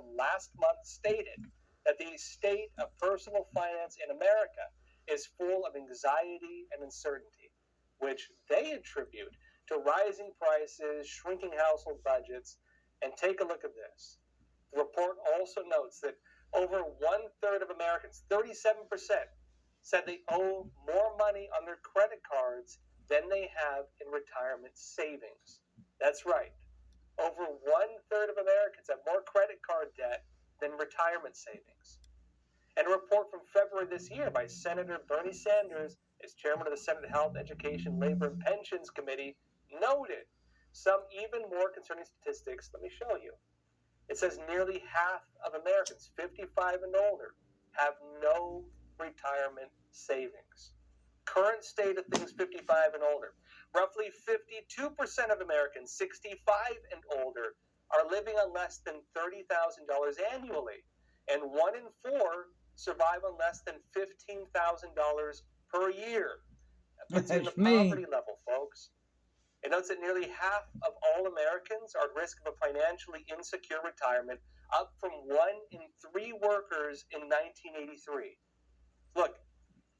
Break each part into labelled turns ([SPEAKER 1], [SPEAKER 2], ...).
[SPEAKER 1] from last month stated that the state of personal finance in America is full of anxiety and uncertainty, which they attribute to rising prices, shrinking household budgets. And take a look at this. The report also notes that over 1/3 of Americans, 37%, said they owe more money on their credit cards than they have in retirement savings. That's right. Over 1/3 of Americans have more credit card debt than retirement savings. And a report from February this year by Senator Bernie Sanders, as chairman of the Senate Health, Education, Labor, and Pensions Committee, noted some even more concerning statistics. Let me show you. It says nearly half of Americans, 55 and older, have no retirement savings. Current state of things, 55 and older. Roughly 52% of Americans, 65 and older, are living on less than $30,000 annually. And 1 in 4 survive on less than $15,000 per year. That puts you in the poverty level, folks. It notes that nearly half of all Americans are at risk of a financially insecure retirement, up from 1 in 3 workers in 1983. Look,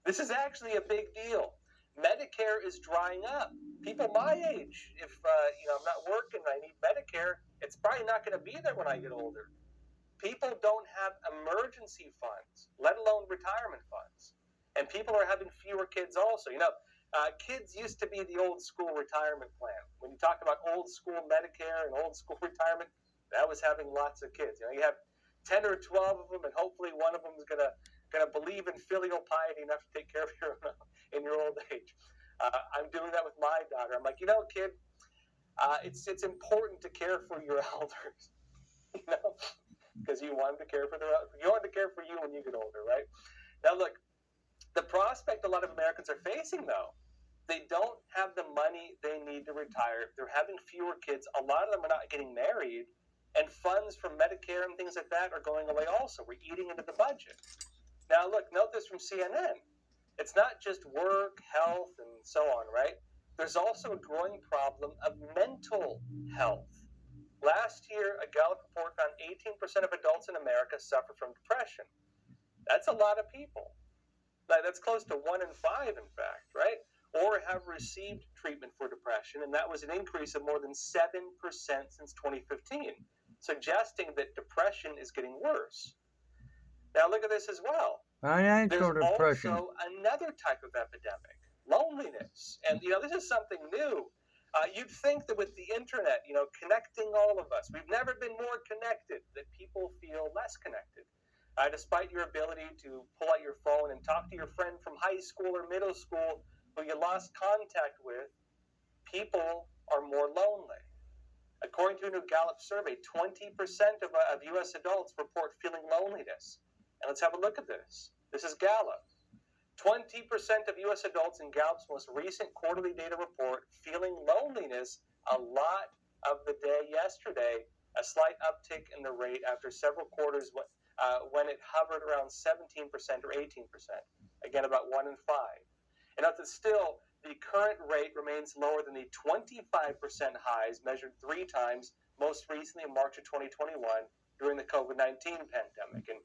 [SPEAKER 1] this is actually a big deal. Medicare is drying up. People my age, if I'm not working, I need Medicare, it's probably not going to be there when I get older. People don't have emergency funds, let alone retirement funds. And people are having fewer kids also. Kids used to be the old school retirement plan. When you talk about old school Medicare and old school retirement, that was having lots of kids. You have 10 or 12 of them, and hopefully one of them is gonna believe in filial piety enough to take care of you in your old age. I'm doing that with my daughter. I'm like, kid, it's important to care for your elders, because you want to care for you when you get older, right? Now, look, the prospect a lot of Americans are facing, though, they don't have the money they need to retire. They're having fewer kids. A lot of them are not getting married, and funds from Medicare and things like that are going away also. We're eating into the budget. Now, look, note this from CNN. It's not just work, health, and so on, right? There's also a growing problem of mental health. Last year, a Gallup report found 18% of adults in America suffer from depression. That's a lot of people. That's close to 1 in 5, in fact, right? Or have received treatment for depression, and that was an increase of more than 7% since 2015, suggesting that depression is getting worse. Now look at this as well. There's also another type of epidemic, loneliness. And, this is something new. You'd think that with the internet, connecting all of us, we've never been more connected, that people feel less connected. Despite your ability to pull out your phone and talk to your friend from high school or middle school who you lost contact with, people are more lonely. According to a new Gallup survey, 20% of U.S. adults report feeling loneliness. And let's have a look at this. This is Gallup. 20% of U.S. adults in Gallup's most recent quarterly data report feeling loneliness a lot of the day yesterday, a slight uptick in the rate after several quarters when it hovered around 17% or 18%. Again, about 1 in 5. And note that still, the current rate remains lower than the 25% highs measured 3 times, most recently in March of 2021 during the COVID-19 pandemic. And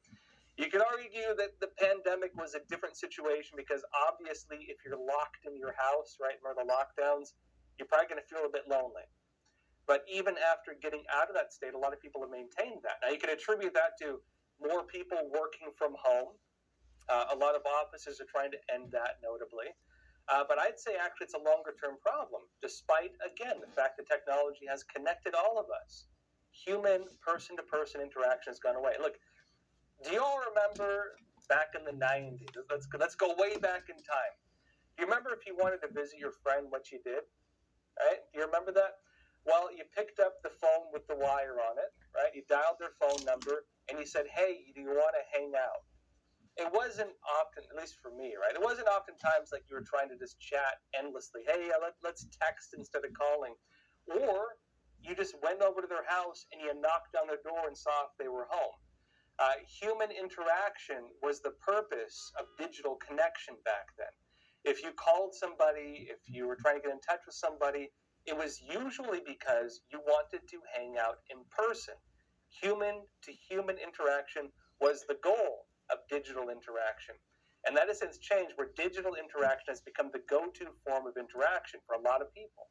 [SPEAKER 1] you could argue that the pandemic was a different situation because obviously if you're locked in your house, right, or the lockdowns, you're probably going to feel a bit lonely. But even after getting out of that state, a lot of people have maintained that. Now, you can attribute that to more people working from home. A lot of offices are trying to end that, notably. But I'd say actually it's a longer-term problem, despite, again, the fact that technology has connected all of us. Human, person-to-person interaction has gone away. Look, do you all remember back in the 90s? Let's go way back in time. Do you remember if you wanted to visit your friend, what you did? Right? Do you remember that? Well, you picked up the phone with the wire on it, right? You dialed their phone number, and you said, hey, do you want to hang out? It wasn't often, at least for me, right? It wasn't oftentimes like you were trying to just chat endlessly. Hey, let's text instead of calling. Or you just went over to their house and you knocked on their door and saw if they were home. Human interaction was the purpose of digital connection back then. If you called somebody, if you were trying to get in touch with somebody, it was usually because you wanted to hang out in person. Human-to-human interaction was the goal of digital interaction. And that has since changed, where digital interaction has become the go-to form of interaction for a lot of people.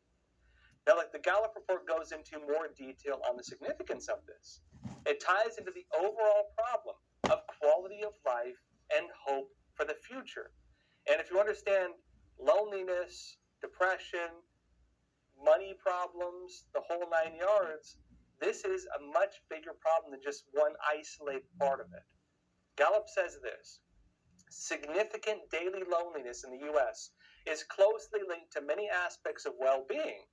[SPEAKER 1] Now, like the Gallup report goes into more detail on the significance of this. It ties into the overall problem of quality of life and hope for the future. And if you understand loneliness, depression, money problems, the whole 9 yards, this is a much bigger problem than just one isolated part of it. Gallup says this: significant daily loneliness in the U.S. is closely linked to many aspects of well-being,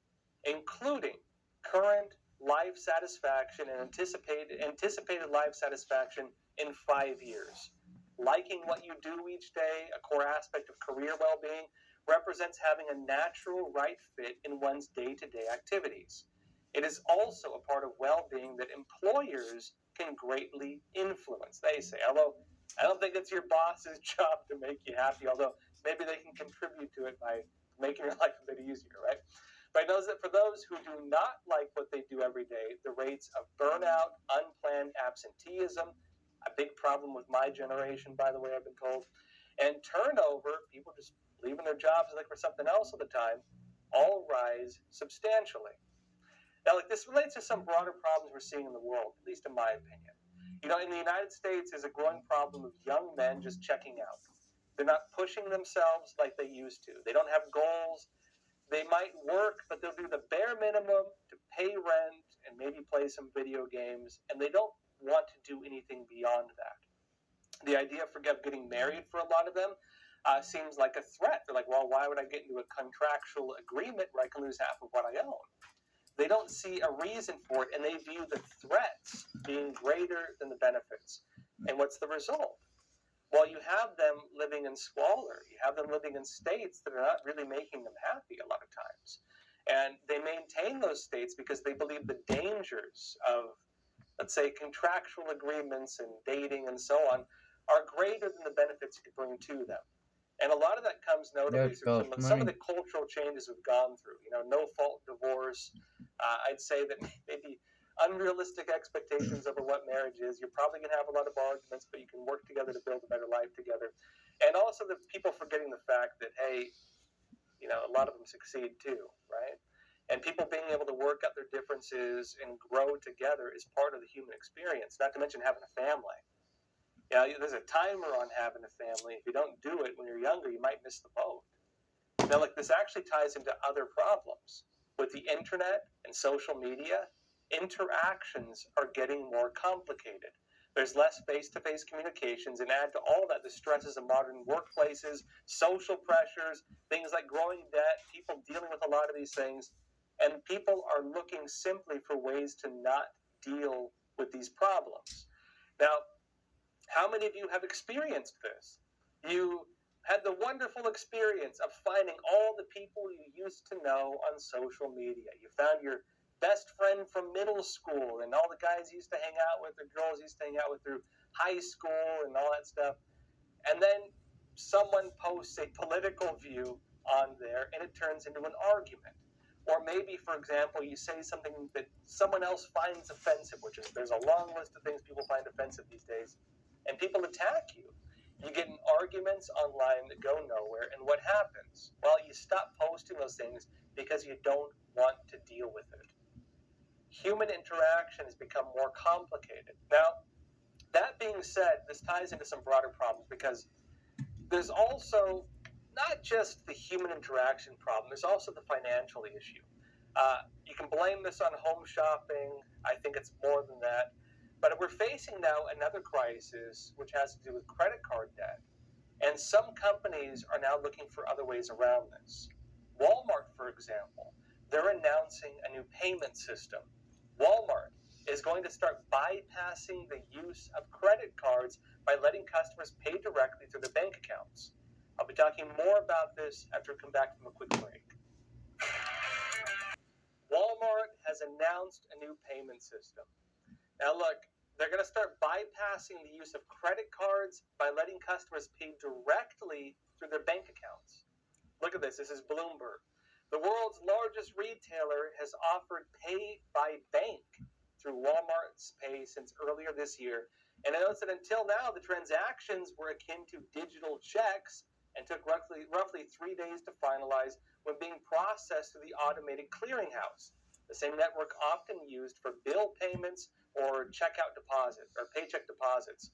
[SPEAKER 1] including current life satisfaction and anticipated life satisfaction in 5 years. Liking what you do each day, a core aspect of career well-being, represents having a natural right fit in one's day-to-day activities. It is also a part of well-being that employers can greatly influence, they say. Although I don't think it's your boss's job to make you happy, although maybe they can contribute to it by making your life a bit easier, right? But I know that for those who do not like what they do every day, the rates of burnout, unplanned absenteeism, a big problem with my generation, by the way, I've been told, and turnover, people just leaving their jobs like for something else all the time, all rise substantially. Now, like this relates to some broader problems we're seeing in the world, at least in my opinion. You know, in the United States, there's a growing problem of young men just checking out. They're not pushing themselves like they used to. They don't have goals. They might work, but they'll do the bare minimum to pay rent and maybe play some video games, and they don't want to do anything beyond that. The idea of getting married for a lot of them seems like a threat. They're like, well, why would I get into a contractual agreement where I can lose half of what I own? They don't see a reason for it, and they view the threats being greater than the benefits. And what's the result? Well, you have them living in squalor. You have them living in states that are not really making them happy a lot of times. And they maintain those states because they believe the dangers of, let's say, contractual agreements and dating and so on are greater than the benefits you could bring to them. And a lot of that comes notably through some of the cultural changes we've gone through. You know, no-fault divorce. I'd say that maybe unrealistic expectations over what marriage is. You're probably going to have a lot of arguments, but you can work together to build a better life together. And also the people forgetting the fact that, hey, you know, a lot of them succeed too, right? And people being able to work out their differences and grow together is part of the human experience, not to mention having a family. Yeah, there's a timer on having a family. If you don't do it when you're younger, you might miss the boat. Now, like this actually ties into other problems. With the internet and social media, interactions are getting more complicated. There's less face-to-face communications, and add to all that the stresses of modern workplaces, social pressures, things like growing debt, people dealing with a lot of these things, and people are looking simply for ways to not deal with these problems. Now, how many of you have experienced this? You had the wonderful experience of finding all the people you used to know on social media. You found your best friend from middle school and all the guys you used to hang out with, the girls you used to hang out with through high school and all that stuff. And then someone posts a political view on there and it turns into an argument. Or maybe, for example, you say something that someone else finds offensive, which is there's a long list of things people find offensive these days, and people attack you. You get in arguments online that go nowhere, and what happens? Well, you stop posting those things because you don't want to deal with it. Human interaction has become more complicated. Now, that being said, this ties into some broader problems because there's also not just the human interaction problem, there's also the financial issue. You can blame this on home shopping. I think it's more than that. But we're facing now another crisis which has to do with credit card debt. And some companies are now looking for other ways around this. Walmart, for example, they're announcing a new payment system. Walmart is going to start bypassing the use of credit cards by letting customers pay directly through their bank accounts. I'll be talking more about this after we come back from a quick break. Walmart has announced a new payment system. Now look, they're going to start bypassing the use of credit cards by letting customers pay directly through their bank accounts. Look at this. This is Bloomberg. The world's largest retailer has offered pay by bank through Walmart's Pay since earlier this year. And I noticed that until now, the transactions were akin to digital checks and took roughly 3 days to finalize when being processed through the automated clearinghouse, the same network often used for bill payments or checkout deposit or paycheck deposits.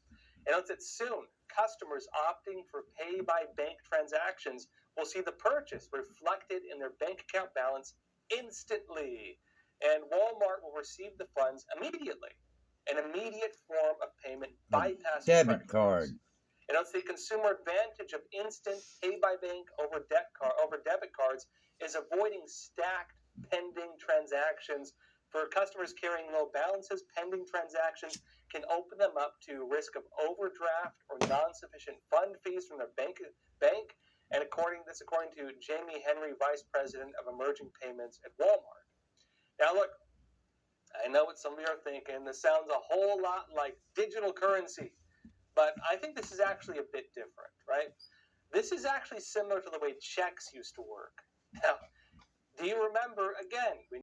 [SPEAKER 1] And note that soon, customers opting for pay-by-bank transactions will see the purchase reflected in their bank account balance instantly. And Walmart will receive the funds immediately. An immediate form of payment bypassing
[SPEAKER 2] Debit
[SPEAKER 1] credit
[SPEAKER 2] card.
[SPEAKER 1] cards. And it's the consumer advantage of instant pay-by-bank over debit cards is avoiding stacked pending transactions. For customers carrying low balances, pending transactions can open them up to risk of overdraft or non-sufficient fund fees from their bank. And according to Jamie Henry, Vice President of Emerging Payments at Walmart. Now, look, I know what some of you are thinking. This sounds a whole lot like digital currency, but I think this is actually a bit different, right? This is actually similar to the way checks used to work. Now, do you remember, again, when